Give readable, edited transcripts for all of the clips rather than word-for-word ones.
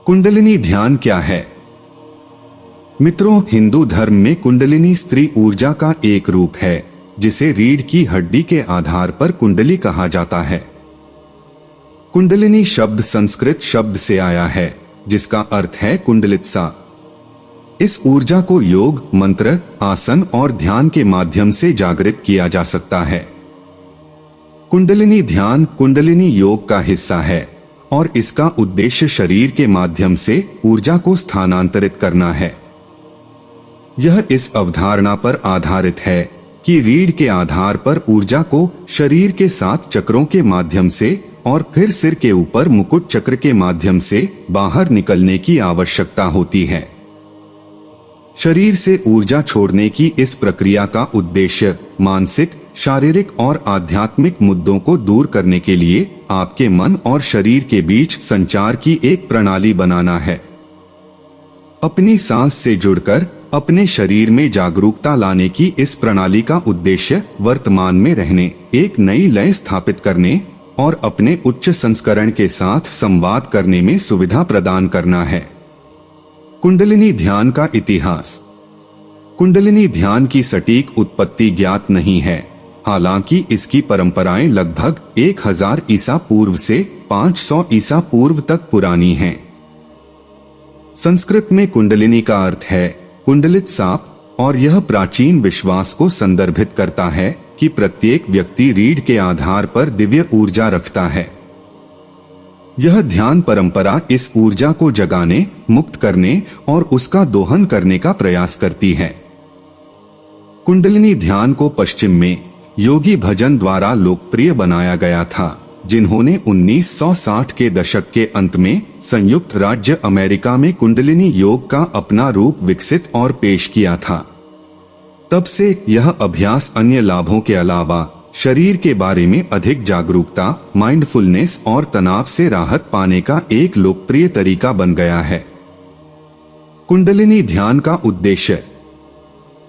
कुंडलिनी ध्यान क्या है? मित्रों, हिंदू धर्म में कुंडलिनी स्त्री ऊर्जा का एक रूप है जिसे रीढ़ की हड्डी के आधार पर कुंडली कहा जाता है। कुंडलिनी शब्द संस्कृत शब्द से आया है जिसका अर्थ है कुंडलित्सा। इस ऊर्जा को योग, मंत्र, आसन और ध्यान के माध्यम से जागृत किया जा सकता है। कुंडलिनी ध्यान कुंडलिनी योग का हिस्सा है और इसका उद्देश्य शरीर के माध्यम से ऊर्जा को स्थानांतरित करना है। यह इस अवधारणा पर आधारित है कि रीढ़ के आधार पर ऊर्जा को शरीर के 7 चक्रों के माध्यम से और फिर सिर के ऊपर मुकुट चक्र के माध्यम से बाहर निकलने की आवश्यकता होती है। शरीर से ऊर्जा छोड़ने की इस प्रक्रिया का उद्देश्य मानसिक, शारीरिक और आध्यात्मिक मुद्दों को दूर करने के लिए आपके मन और शरीर के बीच संचार की एक प्रणाली बनाना है। अपनी सांस से जुड़कर अपने शरीर में जागरूकता लाने की इस प्रणाली का उद्देश्य वर्तमान में रहने, एक नई लय स्थापित करने और अपने उच्च संस्करण के साथ संवाद करने में सुविधा प्रदान करना है। कुंडलिनी ध्यान का इतिहास। कुंडलिनी ध्यान की सटीक उत्पत्ति ज्ञात नहीं है, हालांकि इसकी परंपराएं लगभग 1000 ईसा पूर्व से 500 ईसा पूर्व तक पुरानी हैं। संस्कृत में कुंडलिनी का अर्थ है कुंडलित सांप और यह प्राचीन विश्वास को संदर्भित करता है कि प्रत्येक व्यक्ति रीढ़ के आधार पर दिव्य ऊर्जा रखता है। यह ध्यान परंपरा इस ऊर्जा को जगाने, मुक्त करने और उसका दोहन करने का प्रयास करती है। कुंडलिनी ध्यान को पश्चिम में योगी भजन द्वारा लोकप्रिय बनाया गया था, जिन्होंने 1960 के दशक के अंत में संयुक्त राज्य अमेरिका में कुंडलिनी योग का अपना रूप विकसित और पेश किया था। तब से यह अभ्यास अन्य लाभों के अलावा शरीर के बारे में अधिक जागरूकता, माइंडफुलनेस और तनाव से राहत पाने का एक लोकप्रिय तरीका बन गया है। कुंडलिनी ध्यान का उद्देश्य।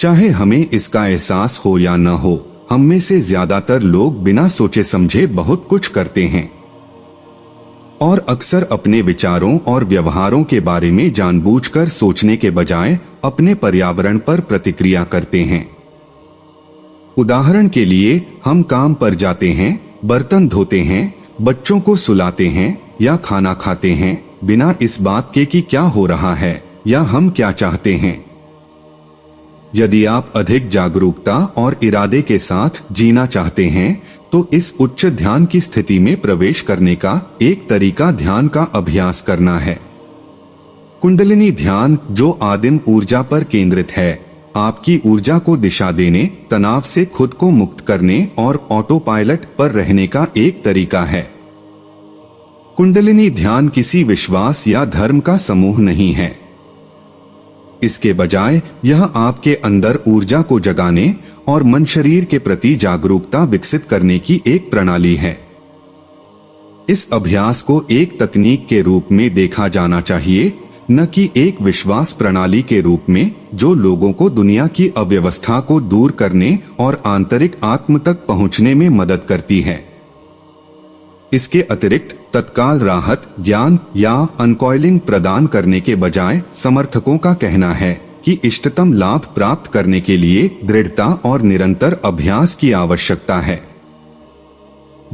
चाहे हमें इसका एहसास हो या न हो, हम में से ज्यादातर लोग बिना सोचे समझे बहुत कुछ करते हैं और अक्सर अपने विचारों और व्यवहारों के बारे में जानबूझकर सोचने के बजाय अपने पर्यावरण पर प्रतिक्रिया करते हैं। उदाहरण के लिए, हम काम पर जाते हैं, बर्तन धोते हैं, बच्चों को सुलाते हैं या खाना खाते हैं बिना इस बात के कि क्या हो रहा है या हम क्या चाहते हैं। यदि आप अधिक जागरूकता और इरादे के साथ जीना चाहते हैं तो इस उच्च ध्यान की स्थिति में प्रवेश करने का एक तरीका ध्यान का अभ्यास करना है। कुंडलिनी ध्यान, जो आदिम ऊर्जा पर केंद्रित है, आपकी ऊर्जा को दिशा देने, तनाव से खुद को मुक्त करने और ऑटो पायलट पर रहने का एक तरीका है। कुंडलिनी ध्यान किसी विश्वास या धर्म का समूह नहीं है। इसके बजाय यह आपके अंदर ऊर्जा को जगाने और मन शरीर के प्रति जागरूकता विकसित करने की एक प्रणाली है। इस अभ्यास को एक तकनीक के रूप में देखा जाना चाहिए, न कि एक विश्वास प्रणाली के रूप में जो लोगों को दुनिया की अव्यवस्था को दूर करने और आंतरिक आत्म तक पहुंचने में मदद करती है। इसके अतिरिक्त तत्काल राहत, ज्ञान या अनकॉइलिंग प्रदान करने के बजाय समर्थकों का कहना है कि इष्टतम लाभ प्राप्त करने के लिए दृढ़ता और निरंतर अभ्यास की आवश्यकता है।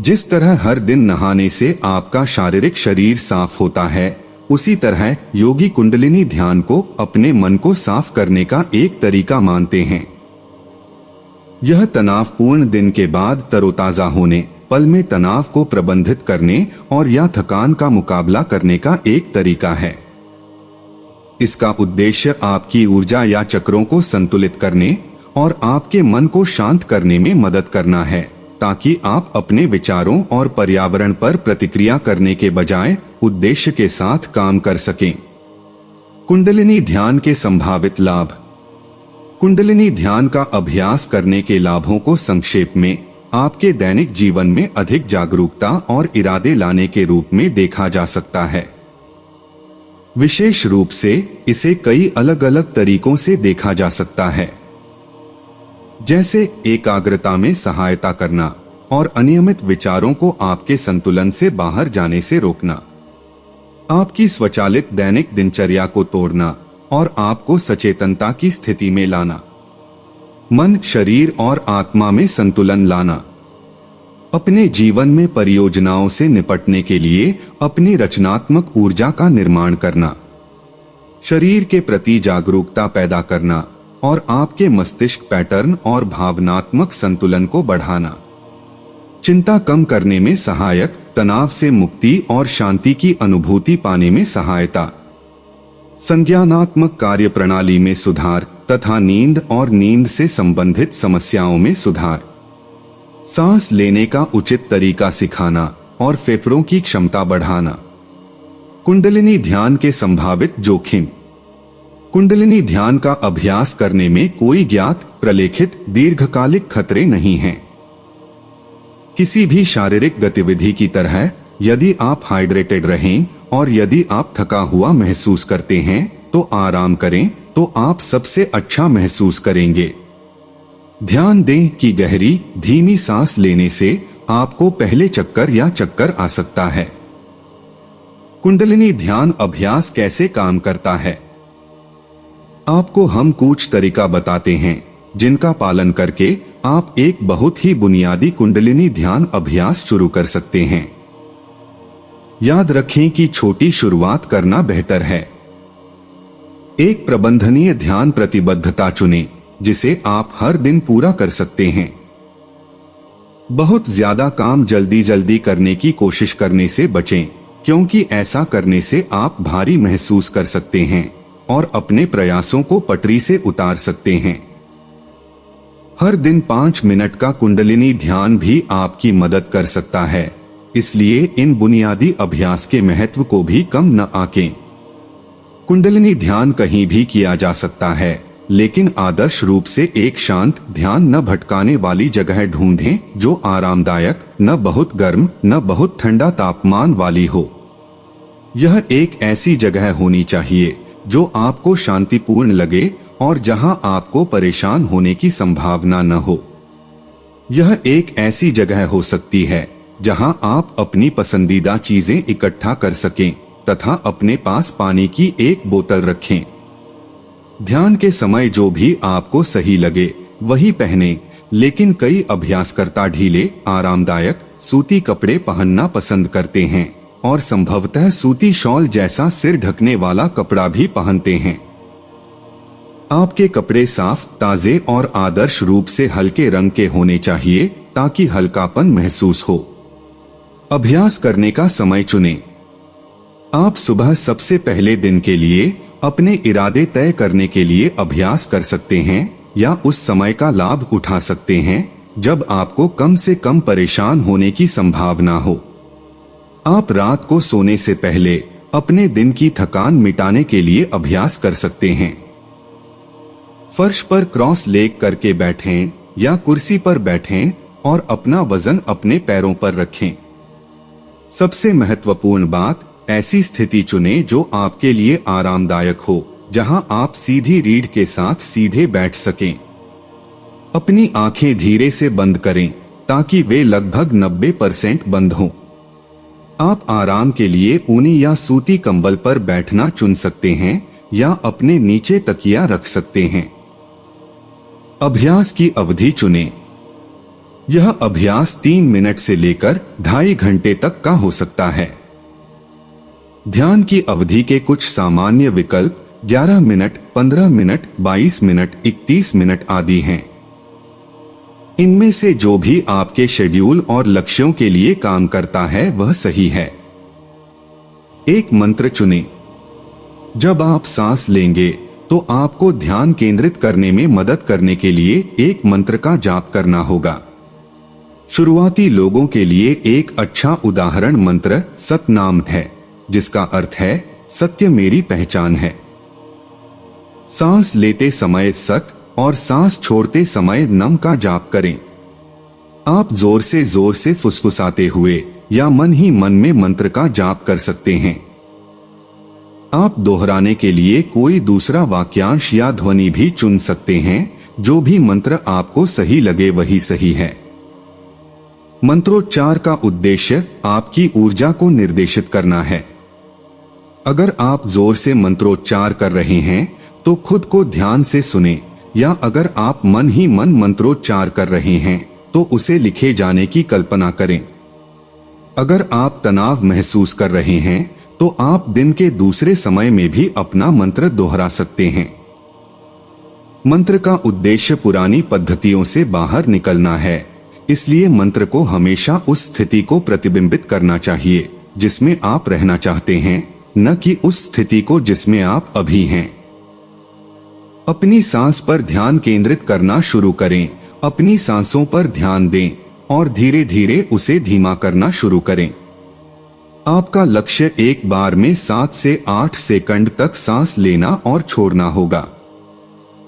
जिस तरह हर दिन नहाने से आपका शारीरिक शरीर साफ होता है, उसी तरह योगी कुंडलिनी ध्यान को अपने मन को साफ करने का एक तरीका मानते हैं। यह तनावपूर्ण दिन के बाद तरोताजा होने, पल में तनाव को प्रबंधित करने और या थकान का मुकाबला करने का एक तरीका है। इसका उद्देश्य आपकी ऊर्जा या चक्रों को संतुलित करने और आपके मन को शांत करने में मदद करना है, ताकि आप अपने विचारों और पर्यावरण पर प्रतिक्रिया करने के बजाय उद्देश्य के साथ काम कर सकें। कुंडलिनी ध्यान के संभावित लाभ। कुंडलिनी ध्यान का अभ्यास करने के लाभों को संक्षेप में आपके दैनिक जीवन में अधिक जागरूकता और इरादे लाने के रूप में देखा जा सकता है। विशेष रूप से इसे कई अलग अलग तरीकों से देखा जा सकता है, जैसे एकाग्रता में सहायता करना और अनियमित विचारों को आपके संतुलन से बाहर जाने से रोकना। आपकी स्वचालित दैनिक दिनचर्या को तोड़ना और आपको सचेतनता की स्थिति में लाना। मन, शरीर और आत्मा में संतुलन लाना। अपने जीवन में परियोजनाओं से निपटने के लिए अपनी रचनात्मक ऊर्जा का निर्माण करना। शरीर के प्रति जागरूकता पैदा करना और आपके मस्तिष्क पैटर्न और भावनात्मक संतुलन को बढ़ाना। चिंता कम करने में सहायक, तनाव से मुक्ति और शांति की अनुभूति पाने में सहायता। संज्ञानात्मक कार्य प्रणाली में सुधार तथा नींद और नींद से संबंधित समस्याओं में सुधार। सांस लेने का उचित तरीका सिखाना और फेफड़ों की क्षमता बढ़ाना। कुंडलिनी ध्यान के संभावित जोखिम। कुंडलिनी ध्यान का अभ्यास करने में कोई ज्ञात, प्रलेखित दीर्घकालिक खतरे नहीं हैं। किसी भी शारीरिक गतिविधि की तरह यदि आप हाइड्रेटेड रहें और यदि आप थका हुआ महसूस करते हैं तो आराम करें तो आप सबसे अच्छा महसूस करेंगे। ध्यान दें कि गहरी, धीमी सांस लेने से आपको पहले चक्कर या चक्कर आ सकता है। कुंडलिनी ध्यान अभ्यास कैसे काम करता है? आपको हम कुछ तरीका बताते हैं जिनका पालन करके आप एक बहुत ही बुनियादी कुंडलिनी ध्यान अभ्यास शुरू कर सकते हैं। याद रखें कि छोटी शुरुआत करना बेहतर है। एक प्रबंधनीय ध्यान प्रतिबद्धता चुनें जिसे आप हर दिन पूरा कर सकते हैं। बहुत ज्यादा काम जल्दी जल्दी करने की कोशिश करने से बचें, क्योंकि ऐसा करने से आप भारी महसूस कर सकते हैं और अपने प्रयासों को पटरी से उतार सकते हैं। हर दिन 5 मिनट का कुंडलिनी ध्यान भी आपकी मदद कर सकता है, इसलिए इन बुनियादी अभ्यास के महत्व को भी कम न आंकें। कुंडलिनी ध्यान कहीं भी किया जा सकता है, लेकिन आदर्श रूप से एक शांत, ध्यान न भटकाने वाली जगह ढूंढें जो आरामदायक, न बहुत गर्म न बहुत ठंडा तापमान वाली हो। यह एक ऐसी जगह होनी चाहिए जो आपको शांतिपूर्ण लगे और जहां आपको परेशान होने की संभावना न हो। यह एक ऐसी जगह हो सकती है जहां आप अपनी पसंदीदा चीजें इकट्ठा कर सकें तथा अपने पास पानी की एक बोतल रखें। ध्यान के समय जो भी आपको सही लगे वही पहने, लेकिन कई अभ्यासकर्ता ढीले, आरामदायक सूती कपड़े पहनना पसंद करते हैं और संभवतः सूती शॉल जैसा सिर ढकने वाला कपड़ा भी पहनते हैं। आपके कपड़े साफ, ताजे और आदर्श रूप से हल्के रंग के होने चाहिए ताकि हल्कापन महसूस हो। अभ्यास करने का समय चुनें। आप सुबह सबसे पहले दिन के लिए अपने इरादे तय करने के लिए अभ्यास कर सकते हैं या उस समय का लाभ उठा सकते हैं जब आपको कम से कम परेशान होने की संभावना हो। आप रात को सोने से पहले अपने दिन की थकान मिटाने के लिए अभ्यास कर सकते हैं। फर्श पर क्रॉस लेग करके बैठें या कुर्सी पर बैठें और अपना वजन अपने पैरों पर रखें। सबसे महत्वपूर्ण बात, ऐसी स्थिति चुनें जो आपके लिए आरामदायक हो, जहां आप सीधी रीढ़ के साथ सीधे बैठ सकें। अपनी आंखें धीरे से बंद करें ताकि वे लगभग 90% बंद हों। आप आराम के लिए ऊनी या सूती कंबल पर बैठना चुन सकते हैं या अपने नीचे तकिया रख सकते हैं। अभ्यास की अवधि चुनें। यह अभ्यास 3 मिनट से लेकर 2.5 घंटे तक का हो सकता है। ध्यान की अवधि के कुछ सामान्य विकल्प 11 मिनट, 15 मिनट, 22 मिनट, 31 मिनट आदि हैं। इनमें से जो भी आपके शेड्यूल और लक्ष्यों के लिए काम करता है वह सही है। एक मंत्र चुनें। जब आप सांस लेंगे तो आपको ध्यान केंद्रित करने में मदद करने के लिए एक मंत्र का जाप करना होगा। शुरुआती लोगों के लिए एक अच्छा उदाहरण मंत्र सतनाम है, जिसका अर्थ है सत्य मेरी पहचान है। सांस लेते समय सत और सांस छोड़ते समय नम का जाप करें। आप जोर से फुसफुसाते हुए या मन ही मन में मंत्र का जाप कर सकते हैं। आप दोहराने के लिए कोई दूसरा वाक्यांश या ध्वनि भी चुन सकते हैं। जो भी मंत्र आपको सही लगे वही सही है। मंत्रोच्चार का उद्देश्य आपकी ऊर्जा को निर्देशित करना है। अगर आप जोर से मंत्रोच्चार कर रहे हैं तो खुद को ध्यान से सुने, या अगर आप मन ही मन मंत्रोच्चार कर रहे हैं तो उसे लिखे जाने की कल्पना करें। अगर आप तनाव महसूस कर रहे हैं तो आप दिन के दूसरे समय में भी अपना मंत्र दोहरा सकते हैं। मंत्र का उद्देश्य पुरानी पद्धतियों से बाहर निकलना है, इसलिए मंत्र को हमेशा उस स्थिति को प्रतिबिंबित करना चाहिए जिसमें आप रहना चाहते हैं, न कि उस स्थिति को जिसमें आप अभी हैं। अपनी सांस पर ध्यान केंद्रित करना शुरू करें। अपनी सांसों पर ध्यान दें और धीरे धीरे उसे धीमा करना शुरू करें। आपका लक्ष्य एक बार में 7 से 8 सेकंड तक सांस लेना और छोड़ना होगा।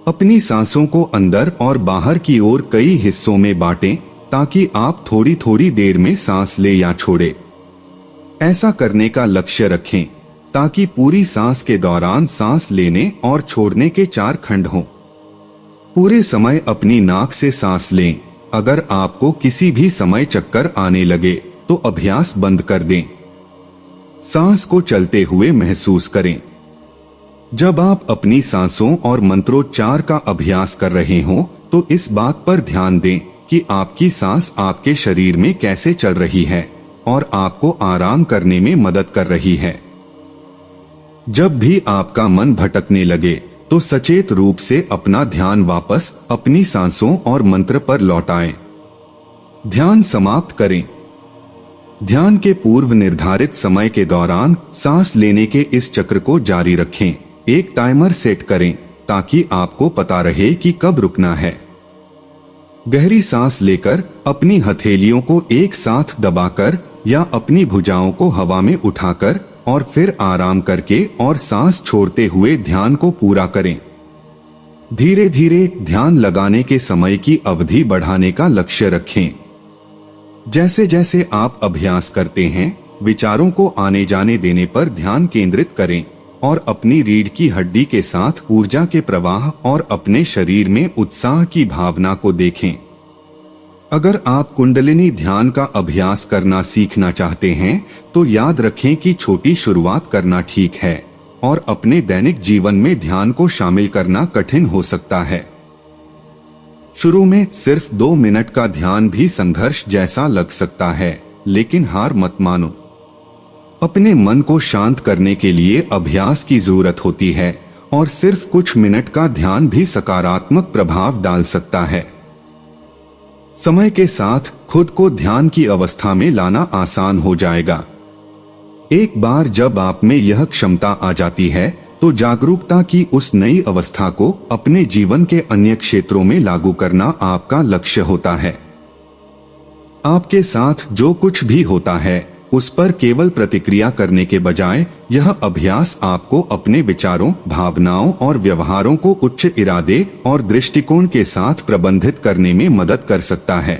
अपनी सांसों को अंदर और बाहर की ओर कई हिस्सों में बांटें ताकि आप थोड़ी थोड़ी देर में सांस ले या छोड़े। ऐसा करने का लक्ष्य रखें ताकि पूरी सांस के दौरान सांस लेने और छोड़ने के 4 खंड हों। पूरे समय अपनी नाक से सांस लें। अगर आपको किसी भी समय चक्कर आने लगे तो अभ्यास बंद कर दें। सांस को चलते हुए महसूस करें। जब आप अपनी सांसों और मंत्रोच्चार का अभ्यास कर रहे हों तो इस बात पर ध्यान दें कि आपकी सांस आपके शरीर में कैसे चल रही है और आपको आराम करने में मदद कर रही है। जब भी आपका मन भटकने लगे तो सचेत रूप से अपना ध्यान वापस अपनी सांसों और मंत्र पर लौटाएं। ध्यान समाप्त करें। ध्यान के पूर्व निर्धारित समय के दौरान सांस लेने के इस चक्र को जारी रखें। एक टाइमर सेट करें ताकि आपको पता रहे कि कब रुकना है। गहरी सांस लेकर अपनी हथेलियों को एक साथ दबाकर या अपनी भुजाओं को हवा में उठाकर और फिर आराम करके और सांस छोड़ते हुए ध्यान को पूरा करें। धीरे धीरे ध्यान लगाने के समय की अवधि बढ़ाने का लक्ष्य रखें। जैसे जैसे आप अभ्यास करते हैं, विचारों को आने जाने देने पर ध्यान केंद्रित करें और अपनी रीढ़ की हड्डी के साथ ऊर्जा के प्रवाह और अपने शरीर में उत्साह की भावना को देखें। अगर आप कुंडलिनी ध्यान का अभ्यास करना सीखना चाहते हैं तो याद रखें कि छोटी शुरुआत करना ठीक है और अपने दैनिक जीवन में ध्यान को शामिल करना कठिन हो सकता है। शुरू में सिर्फ 2 मिनट का ध्यान भी संघर्ष जैसा लग सकता है, लेकिन हार मत मानो। अपने मन को शांत करने के लिए अभ्यास की जरूरत होती है और सिर्फ कुछ मिनट का ध्यान भी सकारात्मक प्रभाव डाल सकता है। समय के साथ खुद को ध्यान की अवस्था में लाना आसान हो जाएगा। एक बार जब आप में यह क्षमता आ जाती है तो जागरूकता की उस नई अवस्था को अपने जीवन के अन्य क्षेत्रों में लागू करना आपका लक्ष्य होता है। आपके साथ जो कुछ भी होता है उस पर केवल प्रतिक्रिया करने के बजाय यह अभ्यास आपको अपने विचारों, भावनाओं और व्यवहारों को उच्च इरादे और दृष्टिकोण के साथ प्रबंधित करने में मदद कर सकता है।